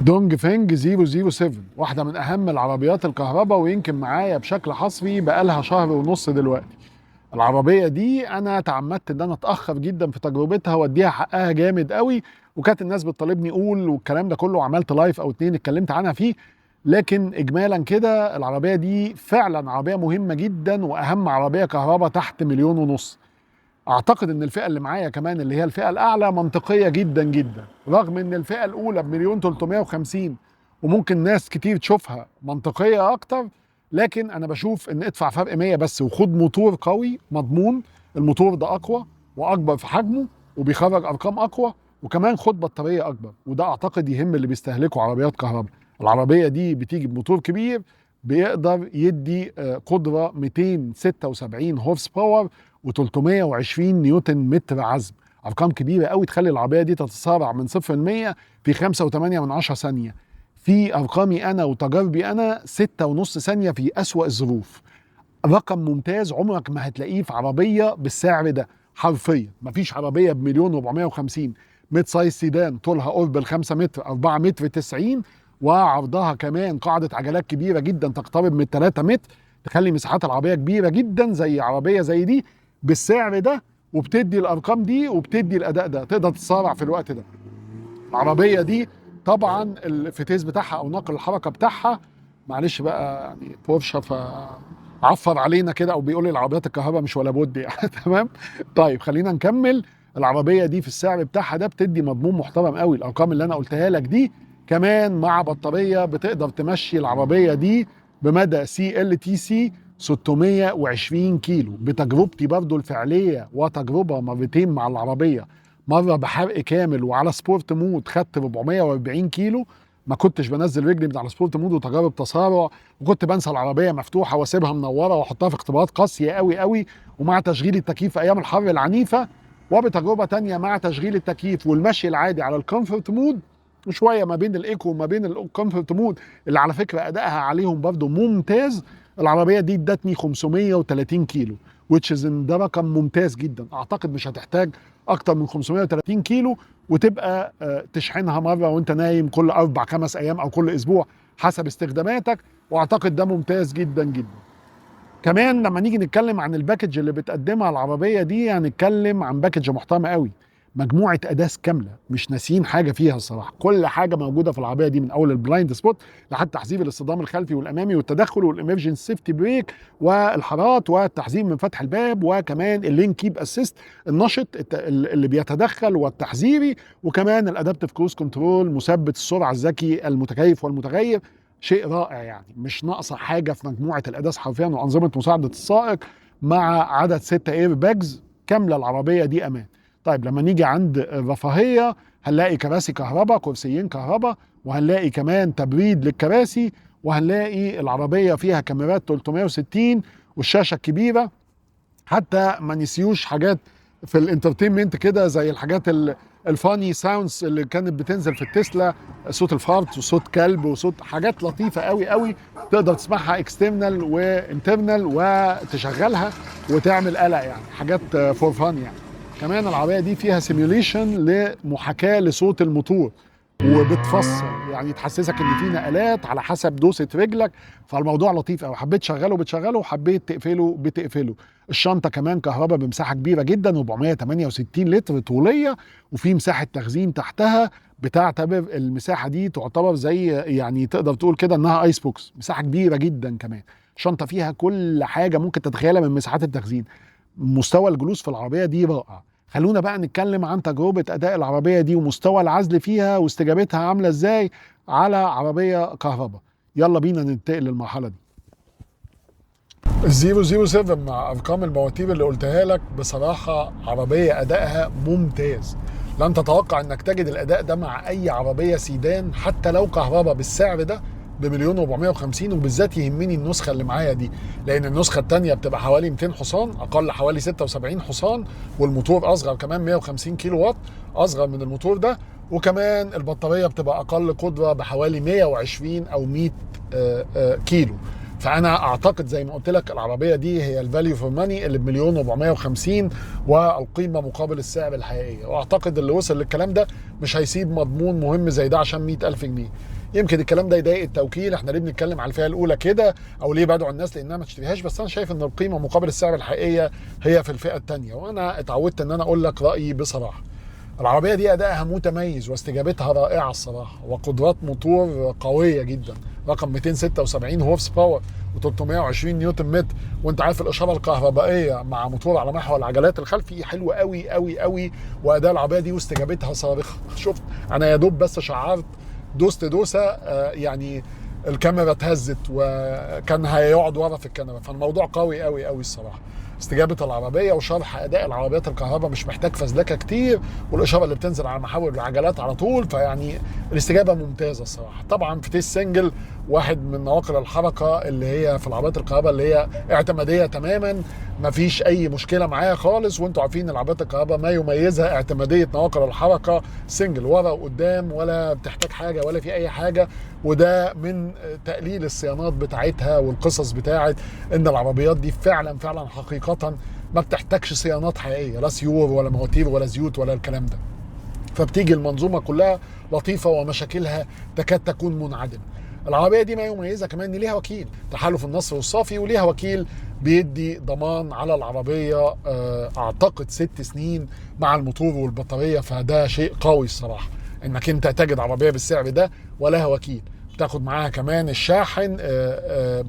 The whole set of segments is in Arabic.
دونج فينج 007 واحدة من أهم العربيات الكهرباء، ويمكن معايا بشكل حصري بقالها شهر ونص دلوقتي. العربية دي أنا تعمدت إن أنا أتأخر جدا في تجربتها وأديها حقها جامد قوي، وكانت الناس بتطالبني قول والكلام ده كله، وعملت لايف أو اتنين اتكلمت عنها فيه. لكن إجمالا كده العربية دي فعلا عربية مهمة جدا وأهم عربية كهرباء تحت 1.5 مليون. اعتقد ان الفئه اللي معايا كمان اللي هي الفئه الاعلى منطقيه جدا جدا، رغم ان الفئه الاولى بمليون 350 وممكن ناس كتير تشوفها منطقيه اكتر. لكن انا بشوف ان ادفع فرق 100 بس وخد موتور قوي مضمون. الموتور ده اقوى واكبر في حجمه وبيخرج ارقام اقوى، وكمان خد بطاريه اكبر، وده اعتقد يهم اللي بيستهلكوا عربيات كهرباء. العربيه دي بتيجي بموتور كبير بيقدر يدي قدره 276 هورس باور و320 نيوتن متر عزم. ارقام كبيره قوي تخلي العربيه دي تتسارع من 0 ل 100 في 5.8 ثانيه. في ارقامي انا وتجاربي انا 6.5 ثانيه في اسوأ الظروف. رقم ممتاز عمرك ما هتلاقيه في عربيه بالسعر ده. حرفيا مفيش عربيه بمليون 450 ميد سايز سيدان طولها قرب ال 5 متر 4 متر 90 وعرضها كمان قاعده عجلات كبيره جدا تقترب من 3 متر، تخلي مساحات العربيه كبيره جدا زي عربيه زي دي بالسعر ده، وبتدي الارقام دي وبتدي الاداء ده، تقدر تتسارع في الوقت ده. العربيه دي طبعا الفتيس بتاعها او نقل الحركه بتاعها، معلش بقى يعني بورشه فعفر علينا كده او بيقول لي العربيات الكهرباء مش ولا بد يعني تمام. طيب خلينا نكمل. العربيه دي في السعر بتاعها ده بتدي مضمون محترم قوي. الارقام اللي انا قلتها لك دي كمان مع بطاريه بتقدر تمشي العربيه دي بمدى CLTC 620 كيلو. بتجربتي برضو الفعليه وتجربه مرتين مع العربيه، مره بحرق كامل وعلى سبورت مود خدت 440 كيلو، ما كنتش بنزل رجلي من على سبورت مود وتجارب تسارع، وكنت بنسى العربيه مفتوحه واسيبها منوره واحطها في اختبارات قاسيه قوي قوي، ومع تشغيل التكييف في ايام الحر العنيفه، وبتجربه تانية مع تشغيل التكييف والمشي العادي على الكومفورت مود، وشويه ما بين الايكو وما بين الكومفورت مود اللي على فكره ادائها عليهم برضو ممتاز. العربيه دي ادتني 530 كيلو which is ده رقم ممتاز جدا. اعتقد مش هتحتاج اكتر من 530 كيلو وتبقى تشحنها مره وانت نايم كل 4 5 ايام او كل اسبوع حسب استخداماتك، واعتقد ده ممتاز جدا جدا. كمان لما نيجي نتكلم عن الباكج اللي بتقدمها العربيه دي هنتكلم عن باكج محترمه قوي. مجموعه اداس كامله مش ناسيين حاجه فيها الصراحه. كل حاجه موجوده في العربيه دي من اول البلايند سبوت لحد تحذير الاصطدام الخلفي والامامي والتدخل والامرجنسي سيفتي بريك والحارات والتحذير من فتح الباب، وكمان اللين كيب اسيست النشط اللي بيتدخل والتحذيري، وكمان الادابتيف كروز كنترول مثبت السرعه الذكي المتكيف والمتغير. شيء رائع يعني، مش ناقصه حاجه في مجموعه الاداس حرفيا، وانظمه مساعده السائق مع عدد 6 اير باجز كامله العربيه دي امان. طيب لما نيجي عند الرفاهيه هنلاقي كراسي كهرباء، كرسيين كهرباء، وهنلاقي كمان تبريد للكراسي، وهنلاقي العربيه فيها كاميرات 360 والشاشه الكبيره. حتى ما نسيوش حاجات في الانترتينمنت كده زي الحاجات الفاني ساوندز اللي كانت بتنزل في التسلا، صوت الفارت وصوت كلب وصوت حاجات لطيفه قوي قوي تقدر تسمعها اكسترنال وانترنال وتشغلها وتعمل قلق، يعني حاجات فور فان يعني. كمان العربيه دي فيها سيميوليشن لمحاكاه لصوت الموتور وبتفصل، يعني تحسسك ان في نقلات على حسب دوسه رجلك. فالموضوع لطيف قوي، حبيت تشغله بتشغله وحبيت تقفله بتقفله. الشنطه كمان كهرباء بمساحه كبيره جدا 468 لتر طوليه، وفي مساحه تخزين تحتها بتعتبر المساحه دي تعتبر زي يعني تقدر تقول كده انها ايس بوكس، مساحه كبيره جدا. كمان الشنطه فيها كل حاجه ممكن تتخيلها من مساحات التخزين. مستوى الجلوس في العربيه دي رائع. خلونا بقى نتكلم عن تجربة أداء العربية دي ومستوى العزل فيها واستجابتها عاملة إزاي على عربية كهرباء. يلا بينا ننتقل للمرحلة دي. الزيرو 07 مع أرقام المواتير اللي قلتها لك بصراحة عربية أدائها ممتاز. لن تتوقع إنك تجد الأداء ده مع أي عربية سيدان حتى لو كهرباء بالسعر ده بمليون 450. وبالذات يهمني النسخة اللي معايا دي، لأن النسخة التانية بتبقى حوالي 200 حصان، أقل حوالي 76 حصان، والموتور أصغر كمان 150 كيلو واط أصغر من الموتور ده، وكمان البطارية بتبقى أقل قدرة بحوالي 120 أو 100 كيلو. فانا اعتقد زي ما قلت لك العربيه دي هي الفاليو فور ماني اللي بمليون و450 والقيمه مقابل السعر الحقيقيه. واعتقد اللي وصل للكلام ده مش هيسيب مضمون مهم زي ده عشان 100,000 جنيه. يمكن الكلام ده يضايق التوكيل، احنا ليه بنتكلم على الفئه الاولى كده او ليه بدعو الناس لانها ما تشتريهاش، بس انا شايف ان القيمه مقابل السعر الحقيقيه هي في الفئه الثانيه. وانا اتعودت ان انا اقول لك رايي بصراحه. العربيه دي ادائها متميز واستجابتها رائعه الصراحه، وقدرات موتور قويه جدا، رقم 276 هورس باور و320 نيوتن متر. وانت عارف الاشاره الكهربائيه مع موتور على محور العجلات الخلفي حلوه قوي قوي قوي. واداء العربيه دي واستجابتها صارخه. شفت انا يا دوب بس شعرت دوست دوسه يعني الكاميرا اتهزت وكان هيقعد ورا في الكاميرا. فالموضوع قوي قوي قوي الصراحه. استجابه العربيه وشرح اداء العربيات الكهرباء مش محتاج فزلكه كتير، والاشاره اللي بتنزل على محاور العجلات على طول، فيعني الاستجابه ممتازه الصراحه. طبعا فتيس سنجل واحد من نواقل الحركه اللي هي في العربيات الكهرباء اللي هي اعتماديه تماما، ما فيش اي مشكله معاها خالص. وانتوا عارفين العربيات الكهرباء ما يميزها اعتماديه نواقل الحركه، سنجل ورا وقدام، ولا بتحتاج حاجه ولا في اي حاجه. وده من تقليل الصيانات بتاعتها والقصص بتاعت ان العربيات دي فعلا فعلا حقيقه ما بتحتاجش صيانات حقيقيه، لا سيور ولا مواتير ولا زيوت ولا الكلام ده. فبتيجي المنظومه كلها لطيفه ومشاكلها تكاد تكون منعدمه. العربيه دي ما يميزها كمان ان ليها وكيل تحالف النصر والصافي، وليها وكيل بيدي ضمان على العربيه اعتقد 6 سنين مع الموتور والبطاريه. فده شيء قوي الصراحه انك انت تجد عربيه بالسعر ده ولها وكيل. بتاخد معاها كمان الشاحن،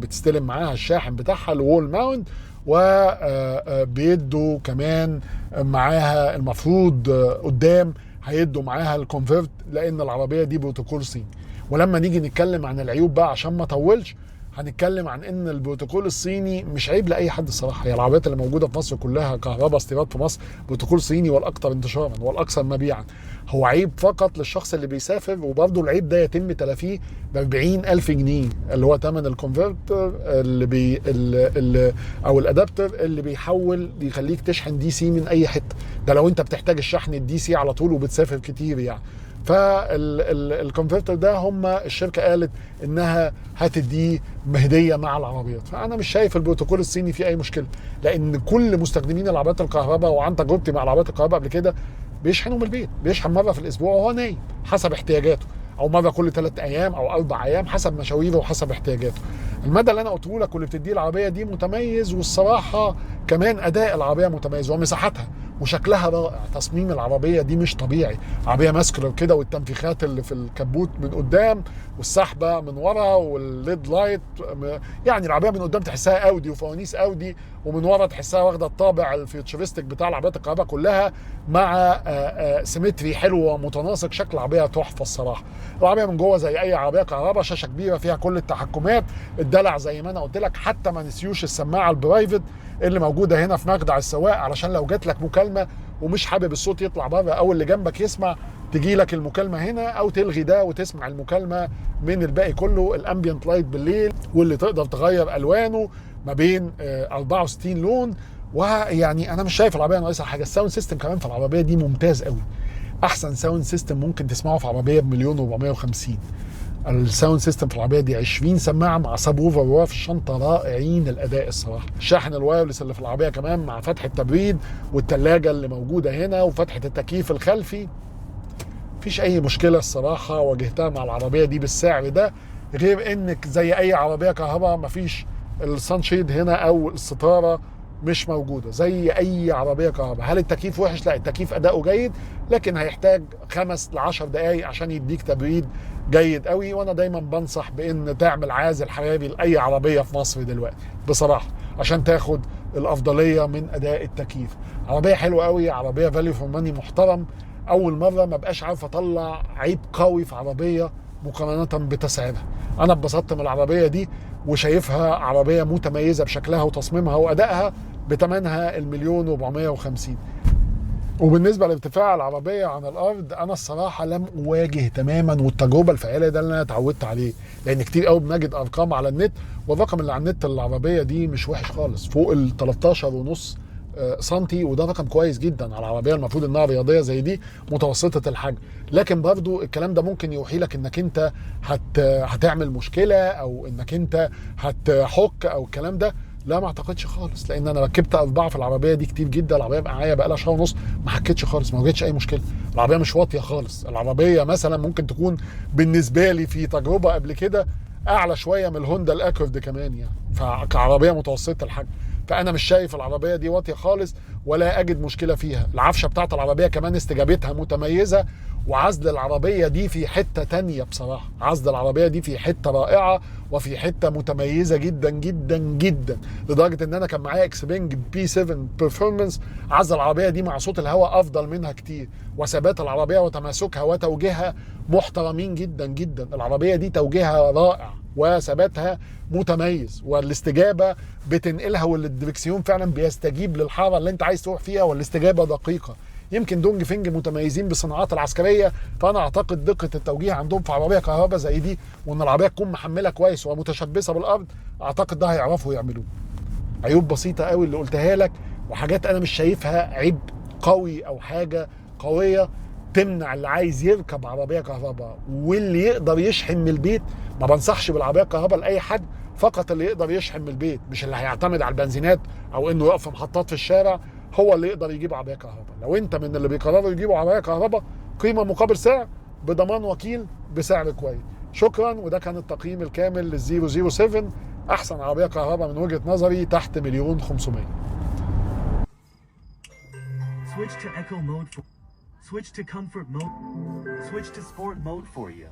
بتستلم معاها الشاحن بتاعها الوول ماونت، وبيدوا كمان معاها المفروض قدام هيدوا معاها الكونفرت لان العربيه دي بروتوكول صيني. ولما نيجي نتكلم عن العيوب بقى عشان ما اطولش، هنتكلم عن ان البروتوكول الصيني مش عيب لاي حد الصراحه. هي العربيات اللي موجوده في مصر كلها كهرباء استيراد في مصر بروتوكول صيني، والاكثر انتشارا والاكثر مبيعا. هو عيب فقط للشخص اللي بيسافر، وبرضه العيب ده يتم تلافيه ب 40,000 جنيه اللي هو ثمن الكونفرتر اللي او الادابتر اللي بيحول بيخليك تشحن دي سي من اي حته. ده لو انت بتحتاج الشحن الدي سي على طول وبتسافر كتير يعني. فالكونفرتر ده هم الشركه قالت انها هتديه هديه مع العربيات. فانا مش شايف البروتوكول الصيني فيه اي مشكله، لان كل مستخدمين العربيات الكهرباء، وعن تجربتي مع العربيات الكهرباء قبل كده، بيشحنوا من البيت، بيشحن مره في الاسبوع وهو نايم حسب احتياجاته، او مره كل 3 ايام او 4 ايام حسب مشاويره وحسب احتياجاته. المدى اللي انا قلته لك واللي بتديه العربيه دي متميز، والصراحه كمان اداء العربيه متميز ومساحتها وشكلها رائع. تصميم العربيه دي مش طبيعي، عربيه ماسكولار كده، والتنفيخات اللي في الكبوت من قدام والسحبه من ورا والليد لايت، يعني العربيه من قدام تحسها اودي وفوانيس اودي، ومن ورا تحسها واخده الطابع الفيوتشرستيك بتاع العربيات الكهرباء كلها، مع سيمتري حلو ومتناسق. شكل العربيه تحفه الصراحه. العربيه من جوه زي اي عربيه كهرباء، شاشه كبيره فيها كل التحكمات، الدلع زي ما انا قلت لك. حتى ما نسيوش السماعه البرايفت اللي موجوده هنا في مخدع السواق، علشان لو جات لك مكالمه ومش حابب الصوت يطلع بره او اللي جنبك يسمع، تجي لك المكالمه هنا، او تلغي ده وتسمع المكالمه من الباقي كله. الامبيانت لايت بالليل، واللي تقدر تغير الوانه ما بين 64 لون. ويعني انا مش شايف العربيه ناقصها حاجه. الساوند سيستم كمان في العربيه دي ممتاز قوي، احسن ساوند سيستم ممكن تسمعه في عربيه بمليون و450. الساوند سيستم في العربيه دي 20 سماعه مع سب ووفر ورا في الشنطه، رائعين الاداء الصراحه. الشاحن الوايرلس اللي في العربيه كمان مع فتحه تبريد، والثلاجه اللي موجوده هنا، وفتحه التكييف الخلفي. مفيش اي مشكله الصراحه واجهتها مع العربيه دي بالسعر ده، غير انك زي اي عربيه كهرباء مفيش السانشيد هنا او الستاره مش موجوده زي اي عربيه كهرباء. هل التكييف وحش؟ لا، التكييف اداؤه جيد، لكن هيحتاج 5 ل 10 دقائق عشان يديك تبريد جيد قوي. وانا دايما بنصح بان تعمل عازل حراري لاي عربيه في مصر دلوقتي بصراحه، عشان تاخد الافضليه من اداء التكييف. عربيه حلوه قوي، عربيه فاليو فور ماني محترم. اول مره ما بقاش عارف اطلع عيب قوي في عربيه مقارنه بتسعيرها. انا اتبسطت من العربيه دي، وشايفها عربيه متميزه بشكلها وتصميمها وادائها بتمنها ال1,450,000. وبالنسبه لارتفاع العربيه عن الارض، انا الصراحه لم اواجه تماما، والتجربه الفعليه ده اللي انا اتعودت عليه، لان كتير قوي بنجد ارقام على النت، والرقم اللي على النت للعربيه دي مش وحش خالص، فوق ال 13.5 سنتي، وده رقم كويس جدا على العربيه المفروض انها رياضيه زي دي متوسطه الحجم. لكن برضو الكلام ده ممكن يوحي لك انك انت هتعمل مشكله، او انك انت هتحك او الكلام ده. لا ما اعتقدش خالص، لان انا ركبت اربعه في العربيه دي كتير جدا. العربيه معايا بقى لها شهر ونص ما حكتش خالص، ما واجهتش اي مشكله. العربيه مش واطيه خالص. العربيه مثلا ممكن تكون بالنسبه لي في تجربه قبل كده اعلى شويه من الهوندا الاكورد كمان يعني، فكعربيه متوسطه الحجم. فانا مش شايف العربيه دي واطيه خالص ولا اجد مشكله فيها. العفشه بتاعت العربيه كمان استجابتها متميزه، وعزل العربيه دي في حته تانية بصراحه. عزل العربيه دي في حته رائعه وفي حته متميزه جدا جدا جدا، لدرجه ان انا كان معايا اكسبنج بي 7 بيرفورمانس، عزل العربيه دي مع صوت الهواء افضل منها كتير، وثبات العربيه وتماسكها وتوجيهها محترمين جدا جدا. العربيه دي توجيهها رائع وثباتها متميز، والاستجابه بتنقلها، والدركسيون فعلا بيستجيب للحاره اللي انت عايز تروح فيها، والاستجابه دقيقه. يمكن دونج فينج متميزين بالصناعات العسكريه، فانا اعتقد دقه التوجيه عندهم في عربيه كهرباء زي دي، وان العربيه تكون محمله كويس ومتشبثه بالارض، اعتقد ده هيعرفوا يعملوه. عيوب بسيطه قوي اللي قلتها لك، وحاجات انا مش شايفها عيب قوي او حاجه قويه تمنع اللي عايز يركب عربيه كهرباء واللي يقدر يشحن من البيت. ما بنصحش بالعربيه الكهرباء لاي حد، فقط اللي يقدر يشحن من البيت، مش اللي هيعتمد على البنزينات او انه يقف في محطات في الشارع هو اللي يقدر يجيب عربيه كهرباء. لو انت من اللي بيقرروا يجيبوا عربيه كهرباء، قيمه مقابل سعر، بضمان وكيل، بسعر كويس. شكرا. وده كان التقييم الكامل لل 007، احسن عربيه كهرباء من وجهه نظري تحت 1,500,000. Switch to eco mode for switch to comfort mode. Switch to sport mode for you.